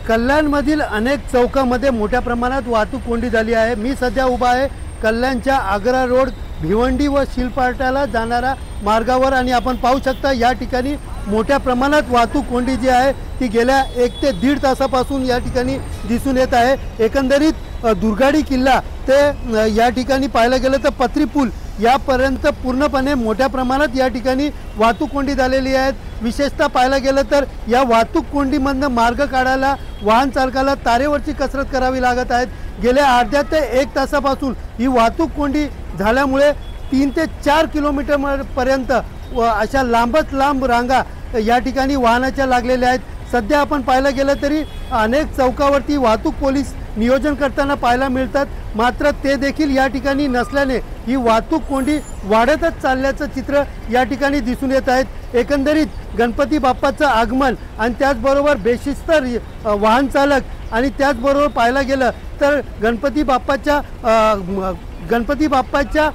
कल्याणमधील अनेक चौकामध्ये मोठ्या प्रमाणात वाहतूक कोंडी झाली आहे। मी सध्या उभा आहे कल्याणच्या आग्रा रोड भिवंडी व शिलपाट्याला जाणारा मार्गावर आणि आपण पाहू शकता या ठिकाणी मोठ्या प्रमाणात वाहतूक कोंडी जी आहे ती गेल्या 1 ते 1.5 तासापासून या ठिकाणी दिसून येत आहे। एकंदरीत दुर्गाडी किल्ला ते या ठिकाणी पाहायला गेलं तर पत्री पूल यापर्यंत पूर्णपणे मोठ्या प्रमाणात या ठिकाणी वाहतूक कोंडी झालेली आहे। विशेषतः पाहायला गेलं तर या वाहतूक कोंडीमधनं मार्ग काढायला वाहन चालकाला तारेवरची कसरत करावी लागत आहे। गेल्या अर्ध्या ते 1 तासापासून ही वाहतूक कोंडी झाल्यामुळे 3 ते 4 किलोमीटर पर्यंत अशा लांबच लांब रांगा या ठिकाणी वाहनाच्या लागलेल्या आहेत। सध्या आपण पाहायला गेलं तरी अनेक चौकावरती वाहतूक पोलीस नियोजन करताना पाहायला मिळतात, मात्र ते देखील या ठिकाणी नसल्याने ही वाहतूक कोंडी वाढतच चालल्याचं चित्र या ठिकाणी दिसून येत आहेत। एकंदरीत गणपती बाप्पाचं आगमन आणि त्याचबरोबर बेशिस्त वाहन चालक आणि त्याचबरोबर पाहायला गेलं तर गणपती बाप्पाच्या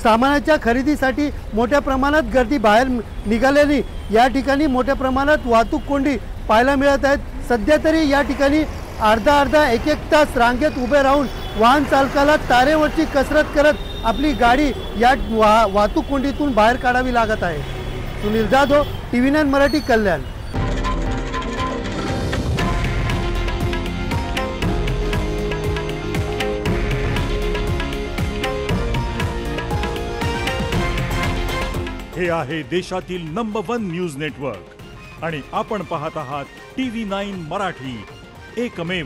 सामानाच्या खरेदीसाठी मोठ्या प्रमाणात गर्दी बाहेर निघाल्याने या ठिकाणी मोठ्या प्रमाणात वाहतूक कोंडी पाहायला मिळत आहेत। सध्या तरी या ठिकाणी अर्धा एक तास रांगेत उभे राहून वाहन चालकाला तारेवरची कसरत करत आपली गाडी या वाहतूक कोंडीतून बाहेर काढावी लागत आहे। सुनील जाधव, TV9 मराठी, कल्याण। हे आहे देशातील नंबर 1 न्यूज नेटवर्क आणि आपण पाहत आहात TV9 मराठी, एकमेव।